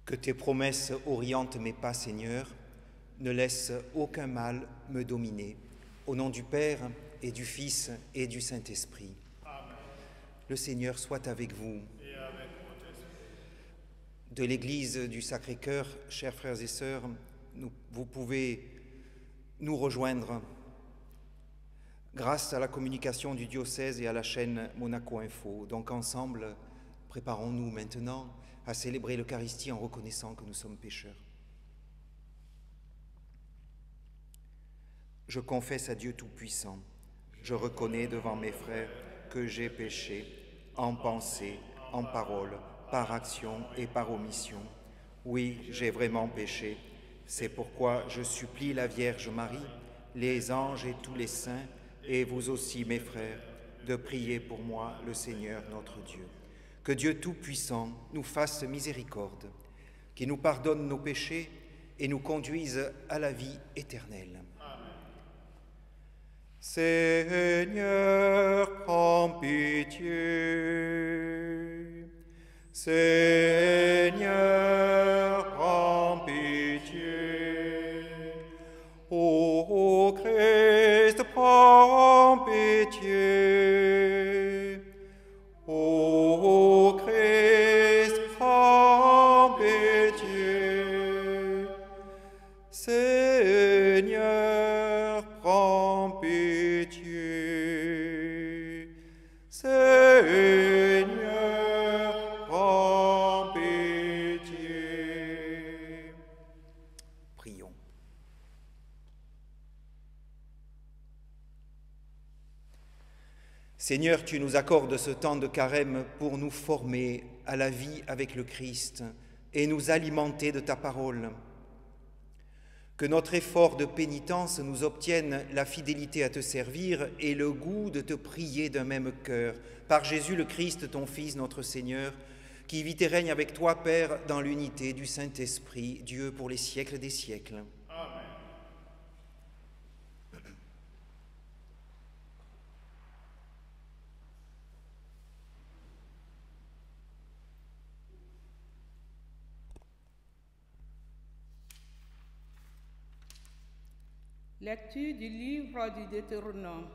Que tes promesses orientent mes pas, Seigneur, ne laisse aucun mal me dominer. Au nom du Père et du Fils et du Saint-Esprit. Amen. Le Seigneur soit avec vous. Et avec votre esprit. De l'Église du Sacré-Cœur, chers frères et sœurs, vous pouvez nous rejoindre grâce à la communication du diocèse et à la chaîne Monaco Info. Donc ensemble, préparons-nous maintenant à célébrer l'Eucharistie en reconnaissant que nous sommes pécheurs. Je confesse à Dieu Tout-Puissant, je reconnais devant mes frères que j'ai péché en pensée, en parole, par action et par omission. Oui, j'ai vraiment péché. C'est pourquoi je supplie la Vierge Marie, les anges et tous les saints, et vous aussi, mes frères, de prier pour moi, le Seigneur notre Dieu. Que Dieu Tout-Puissant nous fasse miséricorde, qu'il nous pardonne nos péchés et nous conduise à la vie éternelle. Amen. Seigneur, prends pitié. Seigneur, prends pitié. Ô Christ, prends pitié. Ô Christ, prends pitié. Seigneur, prends pitié. Seigneur, prends pitié. Prions. Seigneur, tu nous accordes ce temps de carême pour nous former à la vie avec le Christ et nous alimenter de ta parole. Que notre effort de pénitence nous obtienne la fidélité à te servir et le goût de te prier d'un même cœur. Par Jésus le Christ, ton Fils, notre Seigneur, qui vit et règne avec toi, Père, dans l'unité du Saint-Esprit, Dieu pour les siècles des siècles. Amen. Lecture du livre du Deutéronome.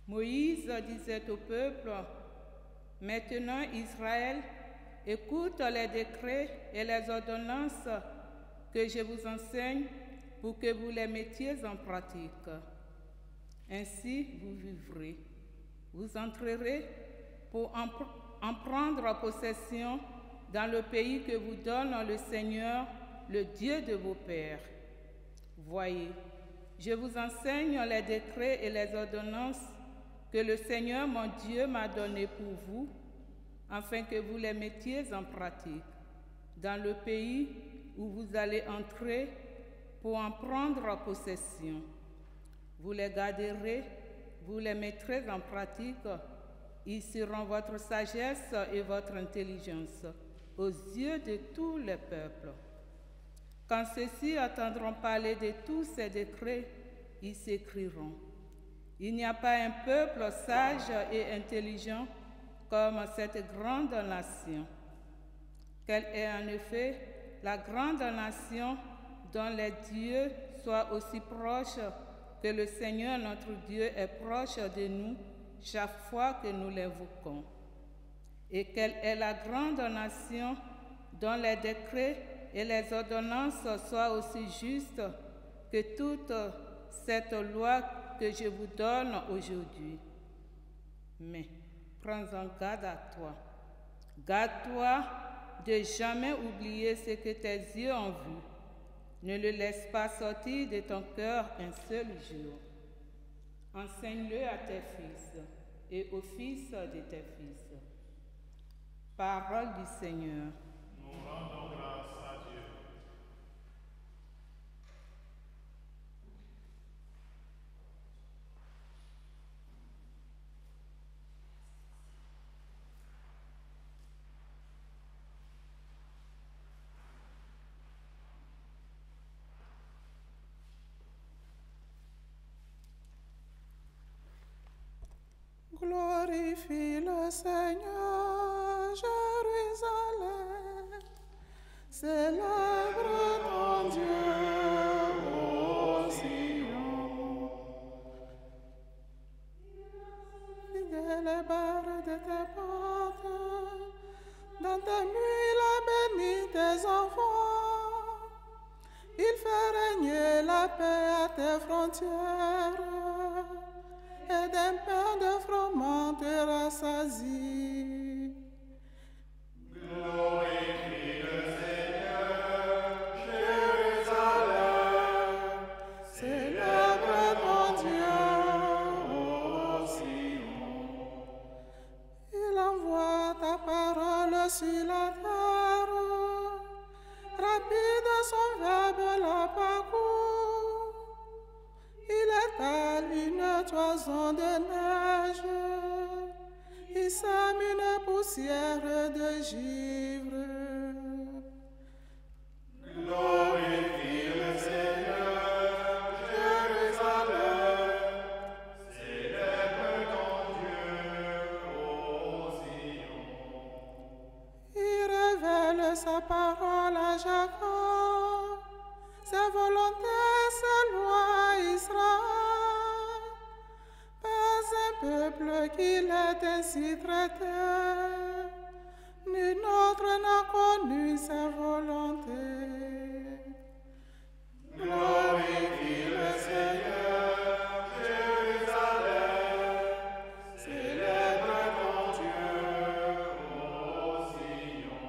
Moïse disait au peuple, « Maintenant, Israël, écoute les décrets et les ordonnances que je vous enseigne pour que vous les mettiez en pratique. Ainsi, vous vivrez. Vous entrerez pour en prendre possession dans le pays que vous donne le Seigneur, le Dieu de vos pères. Voyez, je vous enseigne les décrets et les ordonnances que le Seigneur mon Dieu m'a donnés pour vous, afin que vous les mettiez en pratique dans le pays où vous allez entrer pour en prendre possession. Vous les garderez, vous les mettrez en pratique, ils seront votre sagesse et votre intelligence aux yeux de tous les peuples. Quand ceux-ci entendront parler de tous ces décrets, ils s'écrieront. Il n'y a pas un peuple sage et intelligent comme cette grande nation. Quelle est en effet la grande nation dont les dieux soient aussi proches que le Seigneur notre Dieu est proche de nous chaque fois que nous l'invoquons. Et quelle est la grande nation dont les décrets et les ordonnances soient aussi justes que toute cette loi que je vous donne aujourd'hui. Mais prends-en garde à toi. Garde-toi de jamais oublier ce que tes yeux ont vu. Ne le laisse pas sortir de ton cœur un seul jour. Enseigne-le à tes fils et aux fils de tes fils. Parole du Seigneur. Nous rendons grâce à Dieu. Glorifie le Seigneur, Jérusalem. Célèbre ton Dieu, ô Sion. Fidèle les barres de tes portes, dans tes murs la bénis tes enfants. Il fait régner la paix à tes frontières, et d'un pain de froment te rassasie. Glorifie le Seigneur, Jérusalem. Célèbre ton Dieu, ô Sion. Il envoie ta parole sur la terre, rapide son verbe la parcourt. Il étale une toison de neige, il sème une poussière de givre. Glorifie le Seigneur, Jérusalem. Célèbre ton Dieu, ô Sion. Il révèle sa parole à Jacob, sa volonté, sa loi à Israël. Pas un peuple qu'il ait ainsi traité, nul autre n'a connu sa volonté. Glorifie le Seigneur, Jérusalem. Célèbre ton Dieu, ô Sion.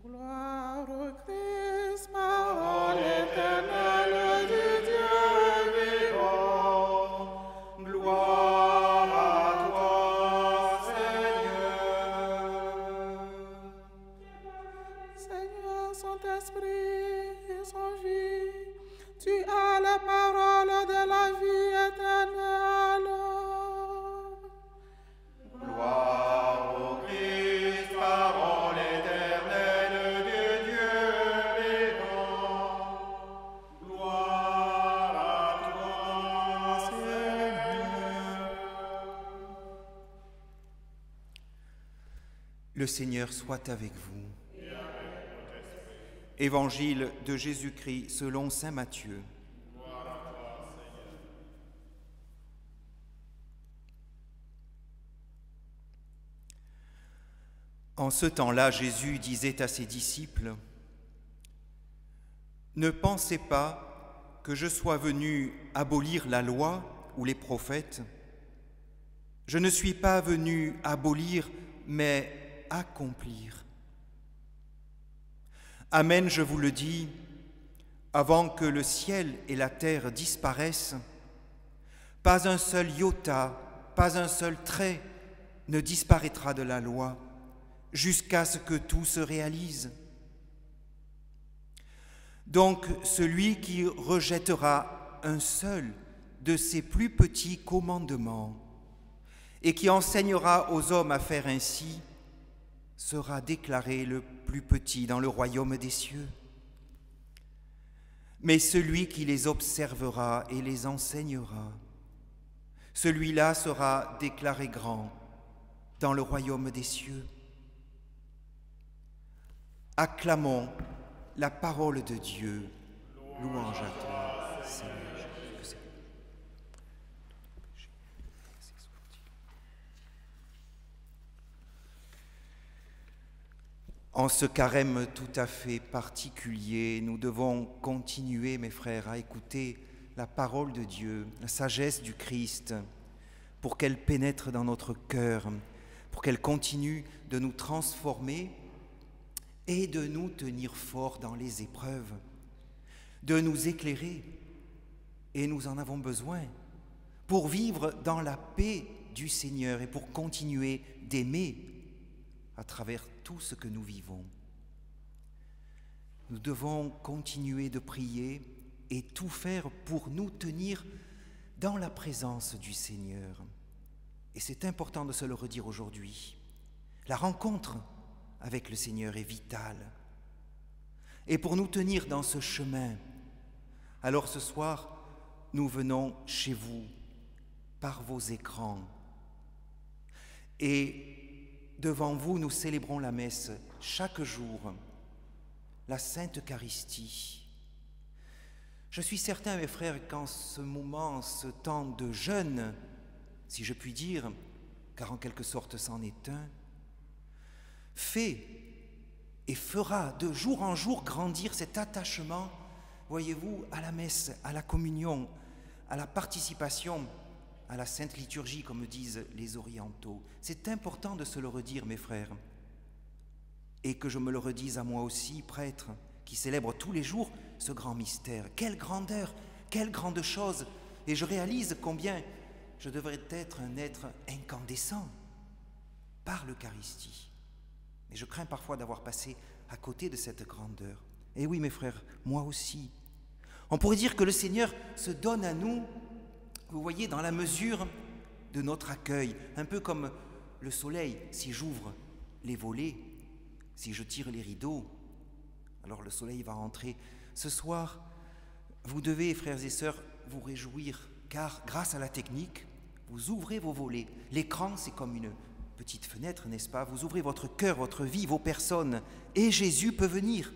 Gloire au Christ, parole éternelle du Dieu vivant. Gloire à toi, Seigneur. Seigneur, Saint-Esprit et son vie, tu as la parole de la vie éternelle. Gloire au Christ, parole éternelle de Dieu vivant. Gloire à toi, Seigneur. Le Seigneur soit avec vous. Évangile de Jésus-Christ selon saint Matthieu. En ce temps-là, Jésus disait à ses disciples : « Ne pensez pas que je sois venu abolir la loi ou les prophètes. Je ne suis pas venu abolir, mais accomplir. Amen, je vous le dis, avant que le ciel et la terre disparaissent, pas un seul iota, pas un seul trait ne disparaîtra de la loi, jusqu'à ce que tout se réalise. Donc celui qui rejettera un seul de ces plus petits commandements et qui enseignera aux hommes à faire ainsi, sera déclaré le plus petit dans le royaume des cieux. Mais celui qui les observera et les enseignera, celui-là sera déclaré grand dans le royaume des cieux. Acclamons la parole de Dieu. Louange à toi, Seigneur Jésus. En ce carême tout à fait particulier, nous devons continuer, mes frères, à écouter la parole de Dieu, la sagesse du Christ, pour qu'elle pénètre dans notre cœur, pour qu'elle continue de nous transformer et de nous tenir forts dans les épreuves, de nous éclairer, et nous en avons besoin, pour vivre dans la paix du Seigneur et pour continuer d'aimer à travers tout ce que nous vivons. Nous devons continuer de prier et tout faire pour nous tenir dans la présence du Seigneur. Et c'est important de se le redire aujourd'hui. La rencontre avec le Seigneur est vitale. Et pour nous tenir dans ce chemin, alors ce soir, nous venons chez vous par vos écrans. Et devant vous, nous célébrons la messe chaque jour, la Sainte Eucharistie. Je suis certain, mes frères, qu'en ce moment, ce temps de jeûne, si je puis dire, car en quelque sorte c'en est un, fait et fera de jour en jour grandir cet attachement, voyez-vous, à la messe, à la communion, à la participation à la Sainte Liturgie, comme disent les orientaux. C'est important de se le redire, mes frères, et que je me le redise à moi aussi, prêtre, qui célèbre tous les jours ce grand mystère. Quelle grandeur, quelle grande chose! Et je réalise combien je devrais être un être incandescent par l'Eucharistie. Mais je crains parfois d'avoir passé à côté de cette grandeur. Et oui, mes frères, moi aussi. On pourrait dire que le Seigneur se donne à nous, vous voyez, dans la mesure de notre accueil, un peu comme le soleil. Si j'ouvre les volets, si je tire les rideaux, alors le soleil va entrer. Ce soir, vous devez, frères et sœurs, vous réjouir, car grâce à la technique, vous ouvrez vos volets. L'écran, c'est comme une petite fenêtre, n'est-ce pas? Vous ouvrez votre cœur, votre vie, vos personnes, et Jésus peut venir.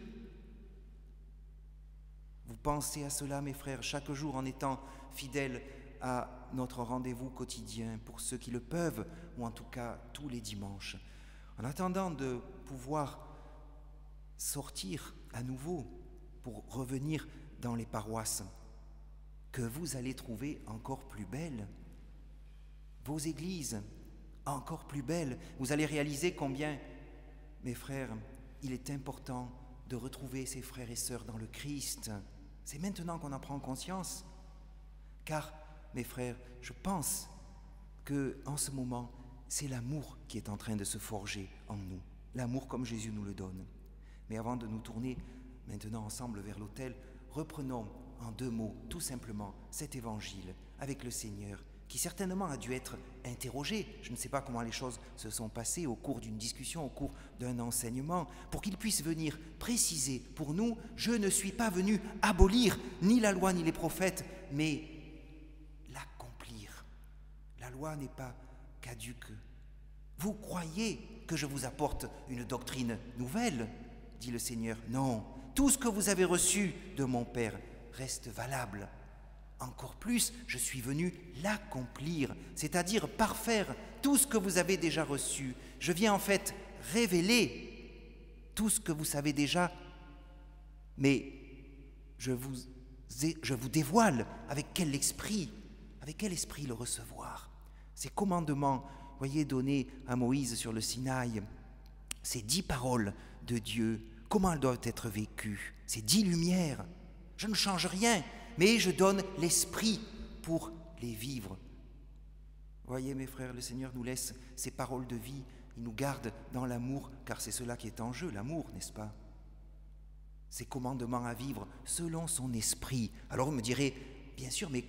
Vous pensez à cela, mes frères, chaque jour en étant fidèles à notre rendez-vous quotidien, pour ceux qui le peuvent, ou en tout cas tous les dimanches. En attendant de pouvoir sortir à nouveau pour revenir dans les paroisses, que vous allez trouver encore plus belles, vos églises encore plus belles. Vous allez réaliser combien, mes frères, il est important de retrouver ses frères et sœurs dans le Christ. C'est maintenant qu'on en prend conscience, car, mes frères, je pense qu'en ce moment, c'est l'amour qui est en train de se forger en nous, l'amour comme Jésus nous le donne. Mais avant de nous tourner maintenant ensemble vers l'autel, reprenons en 2 mots, tout simplement, cet évangile avec le Seigneur, qui certainement a dû être interrogé. Je ne sais pas comment les choses se sont passées au cours d'une discussion, au cours d'un enseignement, pour qu'il puisse venir préciser pour nous: je ne suis pas venu abolir ni la loi ni les prophètes, mais l'accomplir. La loi n'est pas caduque. Vous croyez que je vous apporte une doctrine nouvelle, dit le Seigneur. Non, tout ce que vous avez reçu de mon Père reste valable. Encore plus, je suis venu l'accomplir, c'est-à-dire parfaire tout ce que vous avez déjà reçu. Je viens en fait révéler tout ce que vous savez déjà, mais je vous dévoile avec quel esprit le recevoir. Ces commandements, voyez, donnés à Moïse sur le Sinaï, ces 10 paroles de Dieu, comment elles doivent être vécues, ces 10 lumières. Je ne change rien, mais je donne l'esprit pour les vivre. Voyez, mes frères, le Seigneur nous laisse ces paroles de vie, il nous garde dans l'amour, car c'est cela qui est en jeu, l'amour, n'est-ce pas? Ces commandements à vivre selon son esprit. Alors vous me direz, bien sûr, mais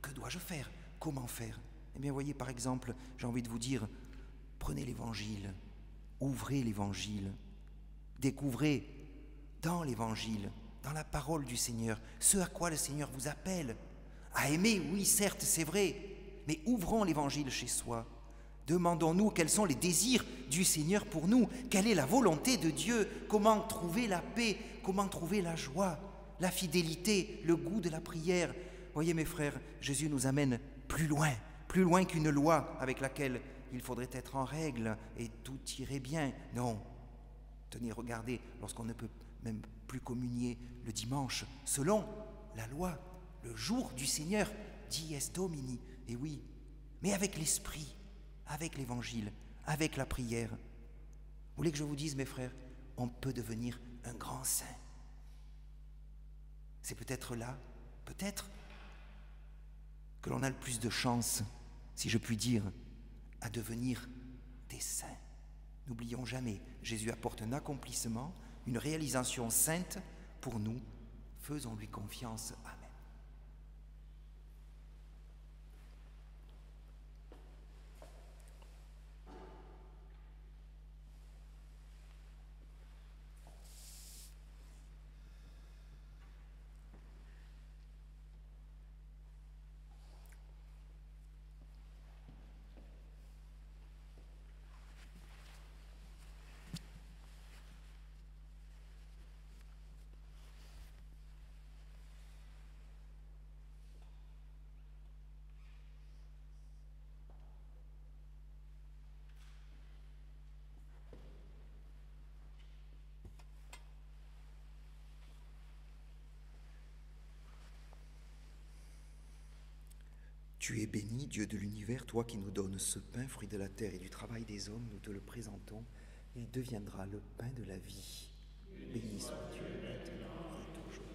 que dois-je faire? Comment faire? Eh bien, voyez, par exemple, j'ai envie de vous dire, prenez l'Évangile, ouvrez l'Évangile, découvrez dans l'Évangile, dans la parole du Seigneur, ce à quoi le Seigneur vous appelle. À aimer, oui, certes, c'est vrai, mais ouvrons l'Évangile chez soi. Demandons-nous quels sont les désirs du Seigneur pour nous, quelle est la volonté de Dieu, comment trouver la paix, comment trouver la joie, la fidélité, le goût de la prière. Voyez, mes frères, Jésus nous amène plus loin qu'une loi avec laquelle il faudrait être en règle et tout irait bien. Non. Tenez, regardez, lorsqu'on ne peut même plus communier le dimanche, selon la loi, le jour du Seigneur, dies Domini, et oui, mais avec l'esprit, avec l'évangile, avec la prière. Vous voulez que je vous dise, mes frères, on peut devenir un grand saint. C'est peut-être là, peut-être, que l'on a le plus de chance, si je puis dire, à devenir des saints. N'oublions jamais, Jésus apporte un accomplissement, une réalisation sainte pour nous. Faisons-lui confiance. Amen. Tu es béni, Dieu de l'univers, toi qui nous donnes ce pain, fruit de la terre et du travail des hommes, nous te le présentons. Il deviendra le pain de la vie. Béni soit Dieu maintenant et toujours.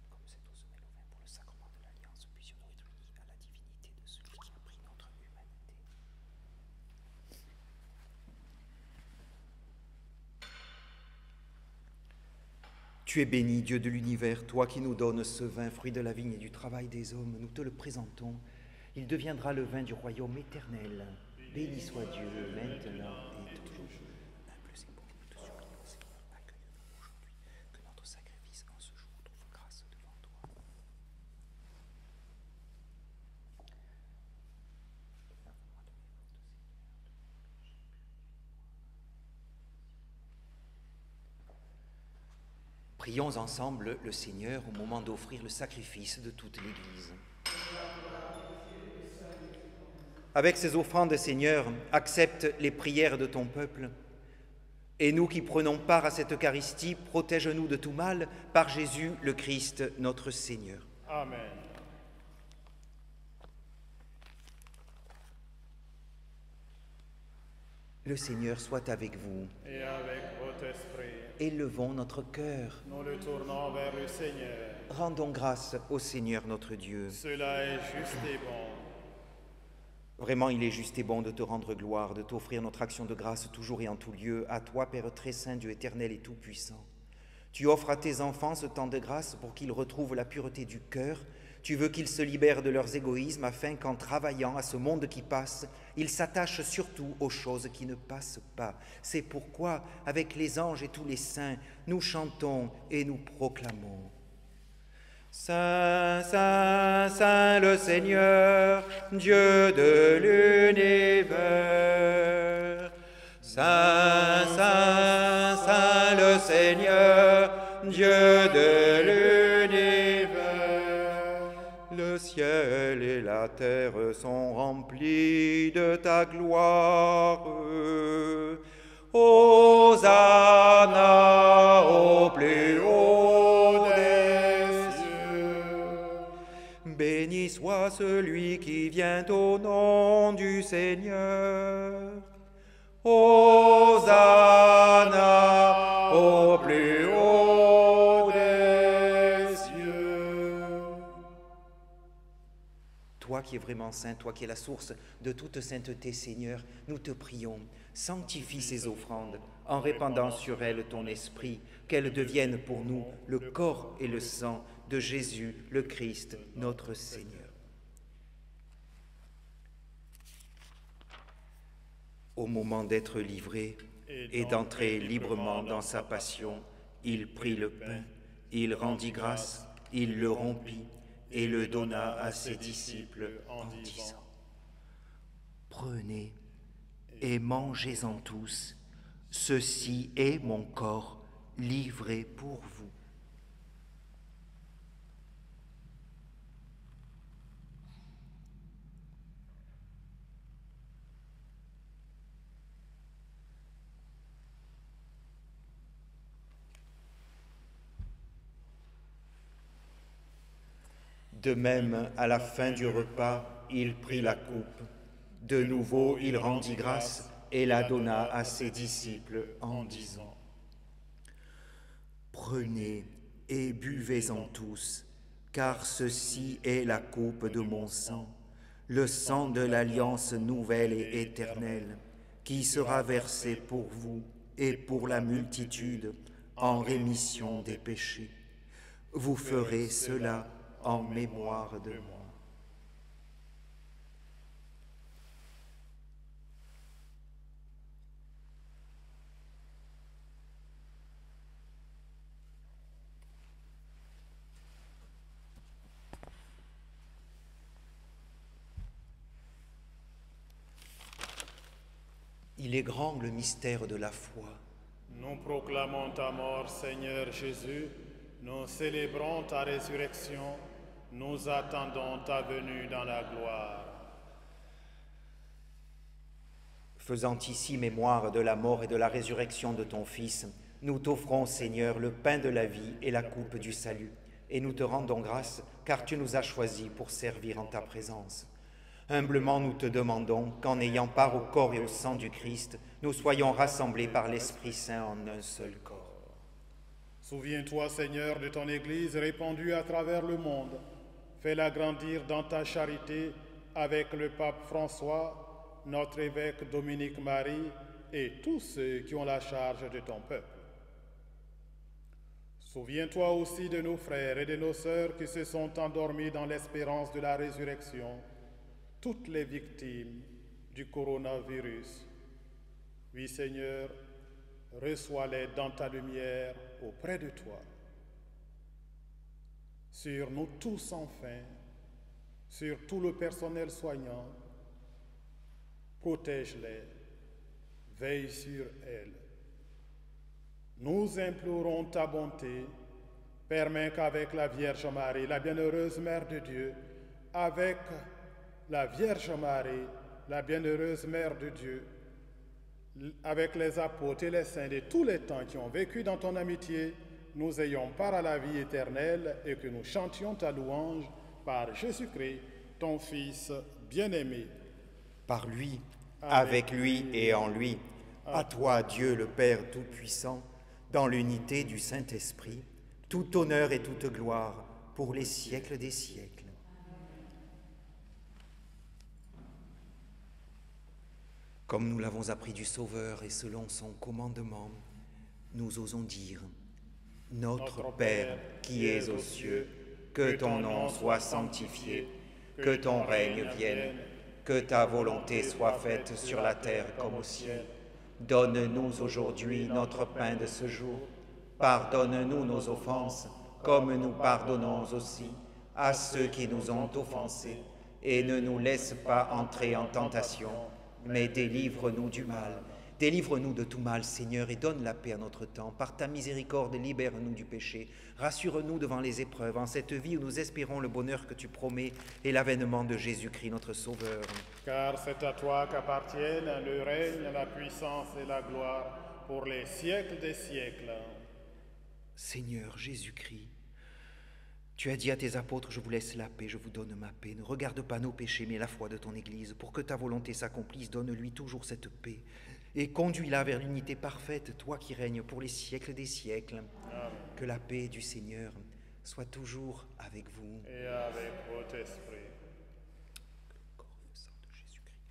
Comme c'est au sommet le vin pour le sacrement de l'Alliance, puissions-nous être unis à la divinité de celui qui a pris notre humanité. Tu es béni, Dieu de l'univers, toi qui nous donnes ce vin, fruit de la vigne et du travail des hommes, nous te le présentons. Il deviendra le vin du royaume éternel. Béni soit Dieu, maintenant et toujours. Humbles et pauvres, nous te supplions, Seigneur, accueille-nous aujourd'hui, que notre sacrifice en ce jour trouve grâce devant toi. Prions ensemble le Seigneur au moment d'offrir le sacrifice de toute l'Église. Avec ces offrandes, Seigneur, accepte les prières de ton peuple. Et nous qui prenons part à cette Eucharistie, protège-nous de tout mal par Jésus le Christ, notre Seigneur. Amen. Le Seigneur soit avec vous. Et avec votre esprit, Élevons notre cœur. nous le tournons vers le Seigneur. Rendons grâce au Seigneur notre Dieu. Cela est juste et bon. Vraiment, il est juste et bon de te rendre gloire, de t'offrir notre action de grâce toujours et en tout lieu, à toi, Père très saint, Dieu éternel et tout-puissant. Tu offres à tes enfants ce temps de grâce pour qu'ils retrouvent la pureté du cœur. Tu veux qu'ils se libèrent de leurs égoïsmes afin qu'en travaillant à ce monde qui passe, ils s'attachent surtout aux choses qui ne passent pas. C'est pourquoi, avec les anges et tous les saints, nous chantons et nous proclamons. Saint, Saint, Saint le Seigneur, Dieu de l'univers. Saint, Saint, Saint le Seigneur, Dieu de l'univers. Le ciel et la terre sont remplis de ta gloire. Hosanna au plus haut des cieux. Béni soit celui qui vient au nom du Seigneur. Hosanna au plus haut des cieux. Toi qui es vraiment saint, toi qui es la source de toute sainteté, Seigneur, nous te prions, sanctifie ces offrandes en répandant sur elles ton esprit, qu'elles deviennent pour nous le corps et le sang de Jésus, le Christ, notre Seigneur. Au moment d'être livré et d'entrer librement dans sa passion, il prit le pain, il rendit grâce, il le rompit et le donna à ses disciples en disant : Prenez et mangez-en tous, ceci est mon corps livré pour vous. De même, à la fin du repas, il prit la coupe. De nouveau, il rendit grâce et la donna à ses disciples en disant : Prenez et buvez-en tous, car ceci est la coupe de mon sang, le sang de l'alliance nouvelle et éternelle, qui sera versé pour vous et pour la multitude en rémission des péchés. Vous ferez cela en mémoire de moi. Il est grand le mystère de la foi. Nous proclamons ta mort, Seigneur Jésus. Nous célébrons ta résurrection, nous attendons ta venue dans la gloire. Faisant ici mémoire de la mort et de la résurrection de ton Fils, nous t'offrons, Seigneur, le pain de la vie et la coupe du salut, et nous te rendons grâce, car tu nous as choisis pour servir en ta présence. Humblement nous te demandons qu'en ayant part au corps et au sang du Christ, nous soyons rassemblés par l'Esprit Saint en un seul corps. Souviens-toi, Seigneur, de ton Église répandue à travers le monde. Fais-la grandir dans ta charité avec le pape François, notre évêque Dominique Marie et tous ceux qui ont la charge de ton peuple. Souviens-toi aussi de nos frères et de nos sœurs qui se sont endormis dans l'espérance de la résurrection, toutes les victimes du coronavirus. Oui, Seigneur, reçois-les dans ta lumière auprès de toi. Sur nous tous enfin, sur tout le personnel soignant, protège-les, veille sur elles. Nous implorons ta bonté, permets qu'avec la Vierge Marie, la bienheureuse Mère de Dieu, avec la Vierge Marie, la bienheureuse Mère de Dieu, avec les apôtres et les saints de tous les temps qui ont vécu dans ton amitié, nous ayons part à la vie éternelle et que nous chantions ta louange par Jésus-Christ, ton Fils bien-aimé. Par lui, avec lui et en lui, à toi, Dieu le Père Tout-Puissant, dans l'unité du Saint-Esprit, tout honneur et toute gloire pour les siècles des siècles. Comme nous l'avons appris du Sauveur et selon son commandement, nous osons dire: Notre Père qui es aux cieux, que ton nom soit sanctifié, que ton règne vienne, que ta volonté soit faite sur la terre comme au ciel. Donne-nous aujourd'hui notre pain de ce jour. Pardonne-nous nos offenses, comme nous pardonnons aussi à ceux qui nous ont offensés. Et ne nous laisse pas entrer en tentation, mais délivre-nous du mal. Délivre-nous de tout mal, Seigneur, et donne la paix à notre temps. Par ta miséricorde, libère-nous du péché. Rassure-nous devant les épreuves, en cette vie où nous espérons le bonheur que tu promets et l'avènement de Jésus-Christ, notre Sauveur. Car c'est à toi qu'appartiennent le règne, la puissance et la gloire pour les siècles des siècles. Seigneur Jésus-Christ, tu as dit à tes apôtres: je vous laisse la paix, je vous donne ma paix. Ne regarde pas nos péchés, mais la foi de ton Église. Pour que ta volonté s'accomplisse, donne-lui toujours cette paix. Et conduis-la vers l'unité parfaite, toi qui règnes pour les siècles des siècles. Amen. Que la paix du Seigneur soit toujours avec vous. Et avec votre esprit. Que le corps et le sang de Jésus-Christ,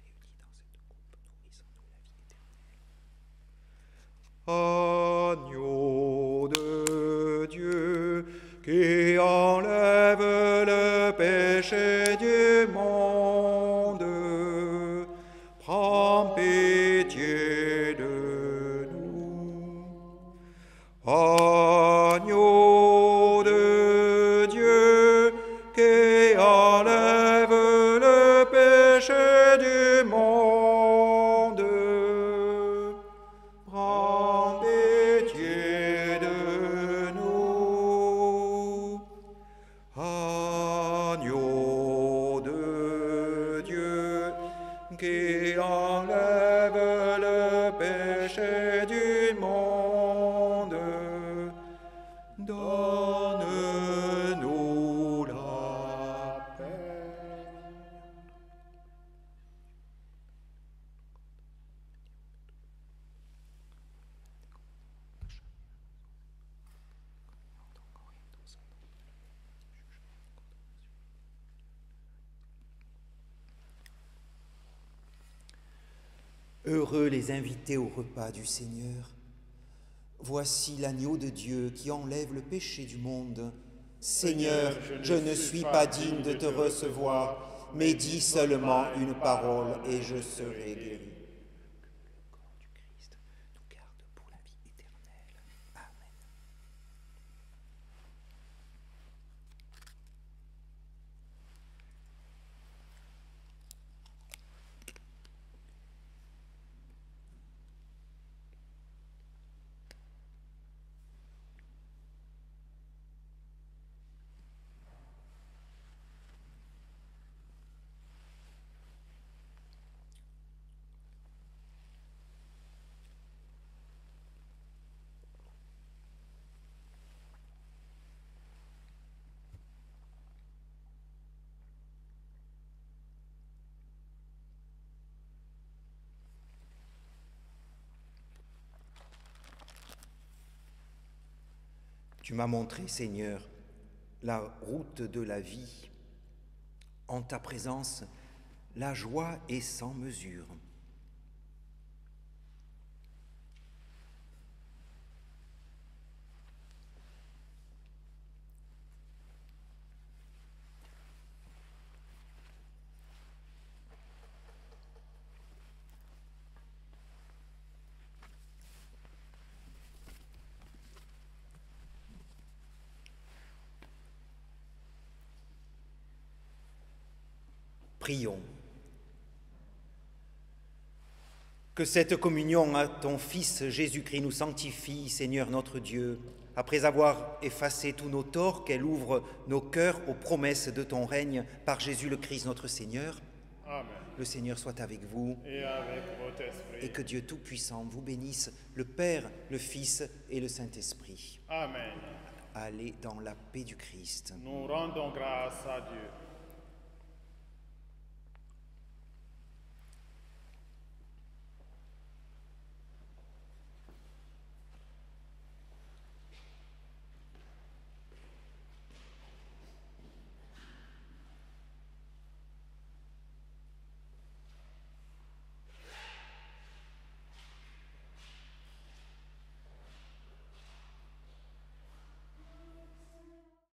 réunis dans cette coupe, nourrissant nous la vie éternelle. Agneau de Dieu, qui enlève le péché du monde, prends pitié de nous. Agneau de Dieu, qui enlève le péché du monde, prends pitié de nous. Agneau de Dieu, qui enlève le péché du monde, donne-nous la paix. Heureux les invités au repas du Seigneur. Voici l'agneau de Dieu qui enlève le péché du monde. Seigneur, je ne suis pas digne de te recevoir, mais dis seulement une parole et je serai guéri. Que le corps du Christ nous garde pour la vie éternelle. Amen. Tu m'as montré, Seigneur, la route de la vie. En ta présence, la joie est sans mesure. Prions. Que cette communion à ton Fils Jésus-Christ nous sanctifie, Seigneur notre Dieu, après avoir effacé tous nos torts, qu'elle ouvre nos cœurs aux promesses de ton règne par Jésus le Christ notre Seigneur. Amen. Le Seigneur soit avec vous Et avec votre esprit. et que Dieu Tout-Puissant vous bénisse, le Père, le Fils et le Saint-Esprit. Amen. Allez dans la paix du Christ. Nous rendons grâce à Dieu.